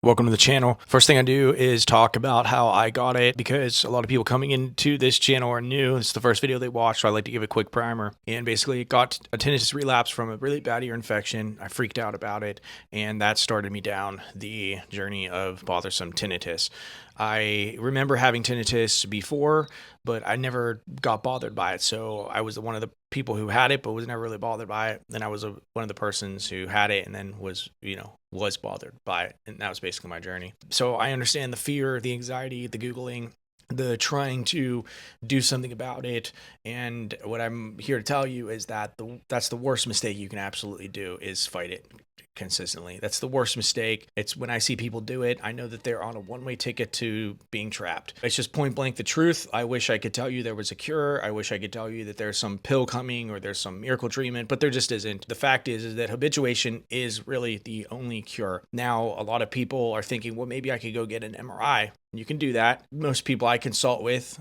Welcome to the channel. First thing I do is talk about how I got it because a lot of people coming into this channel are new. It's the first video they watch, so I like to give a quick primer. And basically got a tinnitus relapse from a really bad ear infection. I freaked out about it, and that started me down the journey of bothersome tinnitus. I remember having tinnitus before, but I never got bothered by it. So I was one of the people who had it, but was never really bothered by it. Then I was one of the persons who had it and then was bothered by it. And that was basically my journey. So I understand the fear, the anxiety, the Googling, the trying to do something about it. And what I'm here to tell you is that that's the worst mistake you can absolutely do is fight it consistently. That's the worst mistake. It's when I see people do it, I know that they're on a one-way ticket to being trapped. It's just point blank the truth. I wish I could tell you there was a cure. I wish I could tell you that there's some pill coming or there's some miracle treatment, but there just isn't. The fact is that habituation is really the only cure. Now, a lot of people are thinking, well, maybe I could go get an MRI. You can do that. Most people I consult with,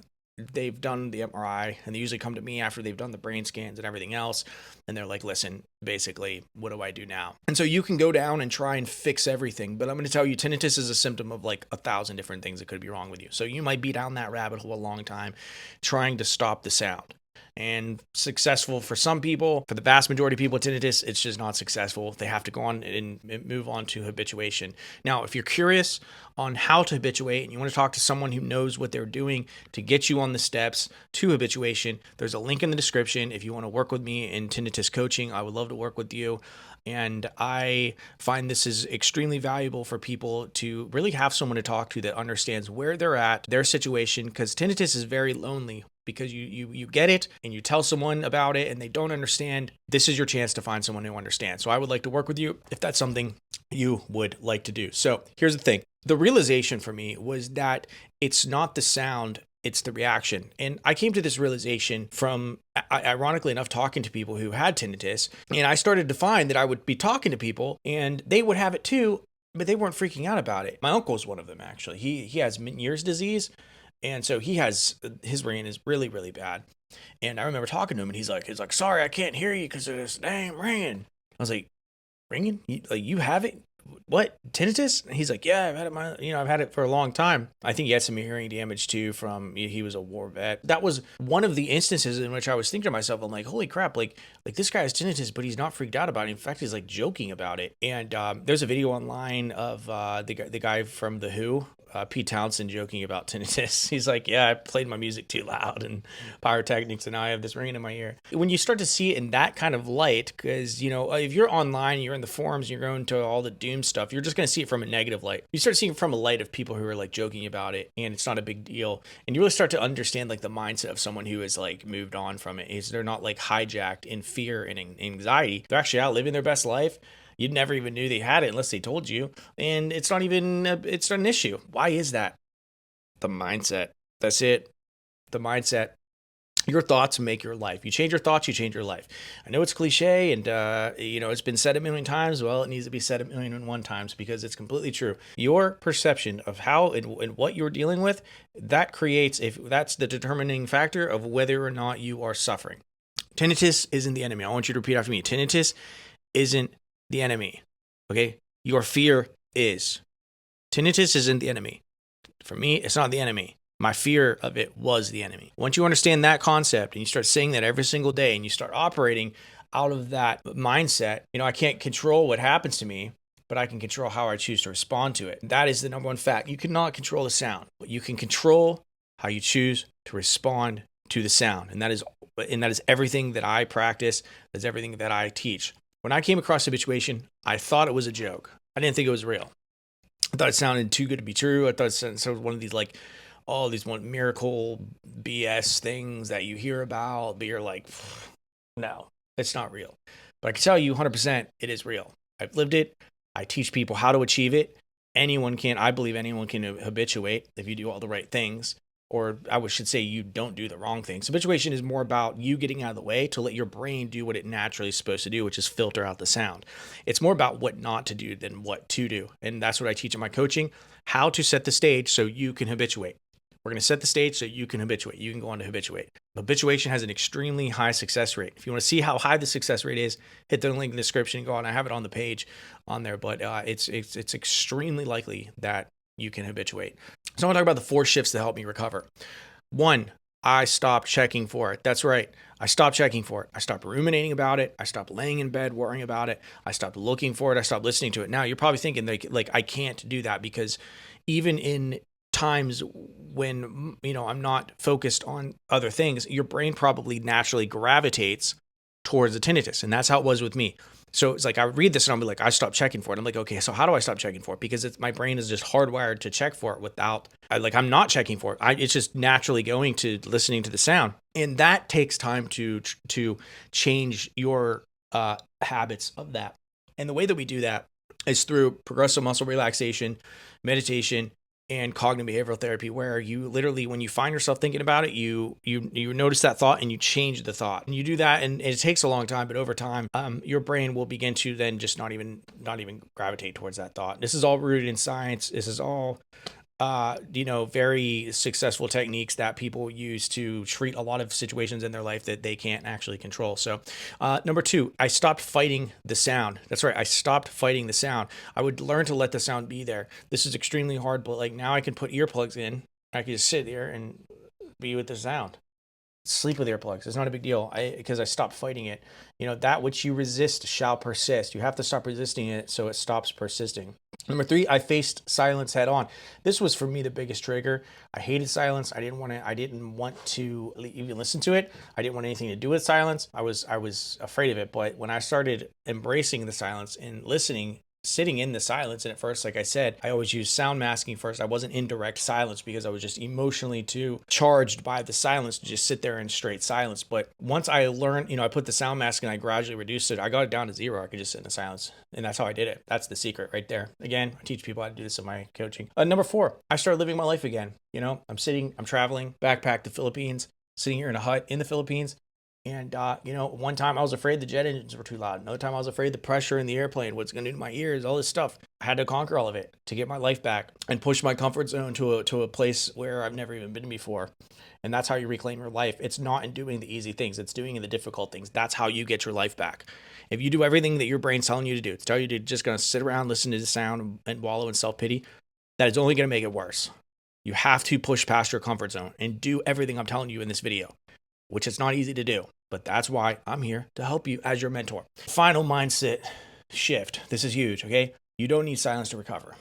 they've done the MRI and they usually come to me after they've done the brain scans and everything else. And they're like, listen, basically, what do I do now? And so you can go down and try and fix everything. But I'm going to tell you, tinnitus is a symptom of like 1,000 different things that could be wrong with you. So you might be down that rabbit hole a long time trying to stop the sound. And successful for some people. For the vast majority of people with tinnitus, it's just not successful. They have to go on and move on to habituation. Now, if you're curious on how to habituate and you want to talk to someone who knows what they're doing to get you on the steps to habituation, there's a link in the description. If you want to work with me in tinnitus coaching, I would love to work with you. And I find this is extremely valuable for people to really have someone to talk to that understands where they're at, their situation, because tinnitus is very lonely. Because you get it and you tell someone about it and they don't understand, this is your chance to find someone who understands. So I would like to work with you if that's something you would like to do. So here's the thing. The realization for me was that it's not the sound, it's the reaction. And I came to this realization from, ironically enough, talking to people who had tinnitus. And I started to find that I would be talking to people and they would have it too, but they weren't freaking out about it. My uncle's one of them, actually. He has Meniere's disease. And so his brain is really, really bad. And I remember talking to him and he's like, sorry, I can't hear you because of this dang ringing. I was like, ringing? You have it? What? Tinnitus? And he's like, yeah, I've had it for a long time. I think he had some hearing damage too he was a war vet. That was one of the instances in which I was thinking to myself, I'm like, holy crap, like this guy has tinnitus, but he's not freaked out about it. In fact, he's like joking about it. And there's a video online of the guy from The Who, Pete Townsend, joking about tinnitus. He's like, yeah, I played my music too loud and pyrotechnics and now I have this ringing in my ear. When you start to see it in that kind of light, because, if you're online, you're in the forums, you're going to all the doom stuff, you're just going to see it from a negative light. You start seeing it from a light of people who are like joking about it and it's not a big deal. And you really start to understand like the mindset of someone who has like moved on from it. They're not like hijacked in fear and anxiety. They're actually out living their best life. You never even knew they had it unless they told you. And it's not an issue. Why is that? The mindset. That's it. The mindset. Your thoughts make your life. You change your thoughts, you change your life. I know it's cliche and, it's been said a million times. Well, it needs to be said 1,000,001 times because it's completely true. Your perception of how and what you're dealing with, that's the determining factor of whether or not you are suffering. Tinnitus isn't the enemy. I want you to repeat after me. Tinnitus isn't the enemy. Okay? Your fear is. Tinnitus isn't the enemy. For me, it's not the enemy. My fear of it was the enemy. Once you understand that concept and you start saying that every single day and you start operating out of that mindset, I can't control what happens to me, but I can control how I choose to respond to it. That is the number one fact. You cannot control the sound, but you can control how you choose to respond to the sound. And that is everything that I practice. That's everything that I teach. When I came across habituation, I thought it was a joke. I didn't think it was real. I thought it sounded too good to be true. I thought it was one of these these one miracle BS things that you hear about, but you're like, no, it's not real. But I can tell you 100% it is real. I've lived it. I teach people how to achieve it. I believe anyone can habituate if you do all the right things. Or I should say you don't do the wrong things. Habituation is more about you getting out of the way to let your brain do what it naturally is supposed to do, which is filter out the sound. It's more about what not to do than what to do. And that's what I teach in my coaching, how to set the stage so you can habituate. We're going to set the stage so you can habituate. You can go on to habituate. Habituation has an extremely high success rate. If you want to see how high the success rate is, hit the link in the description. Go on. I have it on the page on there, but it's extremely likely that you can habituate. So I want to talk about the 4 shifts that help me recover. 1, I stopped checking for it. That's right. I stopped checking for it. I stopped ruminating about it. I stopped laying in bed worrying about it. I stopped looking for it. I stopped listening to it. Now you're probably thinking like I can't do that, because even in times when, I'm not focused on other things, your brain probably naturally gravitates towards the tinnitus. And that's how it was with me. So it's like I would read this and I'll be like, I stopped checking for it. I'm like, okay, so how do I stop checking for it? Because my brain is just hardwired to check for it without, I'm not checking for it. It's just naturally going to listening to the sound. And that takes time to change your habits of that. And the way that we do that is through progressive muscle relaxation, meditation, and cognitive behavioral therapy, where you literally, when you find yourself thinking about it, you notice that thought and you change the thought. And you do that, and it takes a long time, but over time, your brain will begin to then just not even gravitate towards that thought. This is all rooted in science. This is all very successful techniques that people use to treat a lot of situations in their life that they can't actually control. So, number 2, I stopped fighting the sound. That's right. I stopped fighting the sound. I would learn to let the sound be there. This is extremely hard, but like now I can put earplugs in. I can just sit there and be with the sound. Sleep with earplugs. It's not a big deal because I stopped fighting it. That which you resist shall persist. You have to stop resisting it so it stops persisting. Number 3, I faced silence head on. This was for me the biggest trigger. I hated silence. I didn't want to even listen to it. I didn't want anything to do with silence. I was afraid of it. But when I started embracing the silence and listening, sitting in the silence, and at first, like I said, I always used sound masking first. I wasn't in direct silence because I was just emotionally too charged by the silence to just sit there in straight silence. But once I learned, I put the sound mask and I gradually reduced it. I got it down to 0. I could just sit in the silence, and that's how I did it. That's the secret right there. Again, I teach people how to do this in my coaching. Number 4, I started living my life again. I'm traveling, backpack the Philippines, sitting here in a hut in the Philippines. And, one time I was afraid the jet engines were too loud. Another time I was afraid the pressure in the airplane, what's going to do to my ears, all this stuff. I had to conquer all of it to get my life back and push my comfort zone to a place where I've never even been before. And that's how you reclaim your life. It's not in doing the easy things. It's doing the difficult things. That's how you get your life back. If you do everything that your brain's telling you to do, it's telling you to just going to sit around, listen to the sound, and wallow in self-pity, that is only going to make it worse. You have to push past your comfort zone and do everything I'm telling you in this video, which is not easy to do. But that's why I'm here to help you as your mentor. Final mindset shift. This is huge, okay? You don't need silence to recover.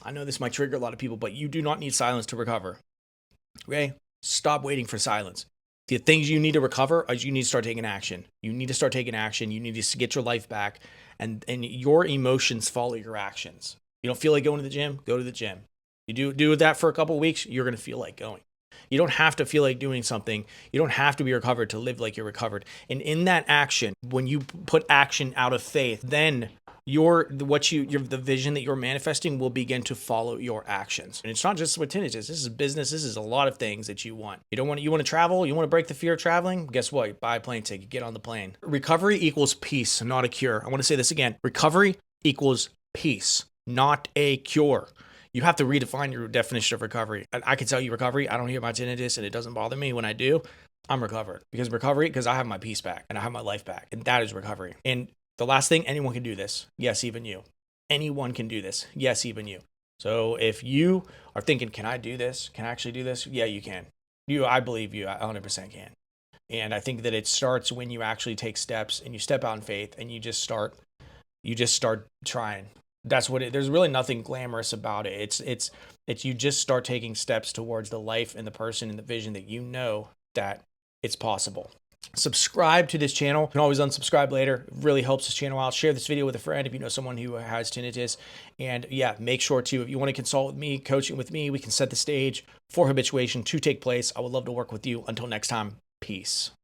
I know this might trigger a lot of people, but you do not need silence to recover, okay? Stop waiting for silence. The things you need to recover is you need to start taking action. You need to start taking action. You need to get your life back, and your emotions follow your actions. You don't feel like going to the gym? Go to the gym. You do that for a couple of weeks, you're going to feel like going. You don't have to feel like doing something. You don't have to be recovered to live like you're recovered. And in that action, when you put action out of faith, then the vision that you're manifesting will begin to follow your actions. And it's not just with tinnitus. This is business. This is a lot of things that you want. You want to travel. You want to break the fear of traveling. Guess what? Buy a plane ticket. Get on the plane. Recovery equals peace, not a cure. I want to say this again. Recovery equals peace, not a cure. You have to redefine your definition of recovery. I can tell you recovery. I don't hear my tinnitus and it doesn't bother me. When I do, I'm recovered. Because I have my peace back and I have my life back. And that is recovery. And the last thing, anyone can do this. Yes, even you. Anyone can do this. Yes, even you. So if you are thinking, can I do this? Can I actually do this? Yeah, you can. I believe you 100% can. And I think that it starts when you actually take steps and you step out in faith and you just start trying. That's what there's really nothing glamorous about it. It's you just start taking steps towards the life and the person and the vision that you know that it's possible. Subscribe to this channel. You can always unsubscribe later. It really helps this channel out. Share this video with a friend if you know someone who has tinnitus. And yeah, make sure to, if you want to consult with me, coaching with me, we can set the stage for habituation to take place. I would love to work with you. Until next time, peace.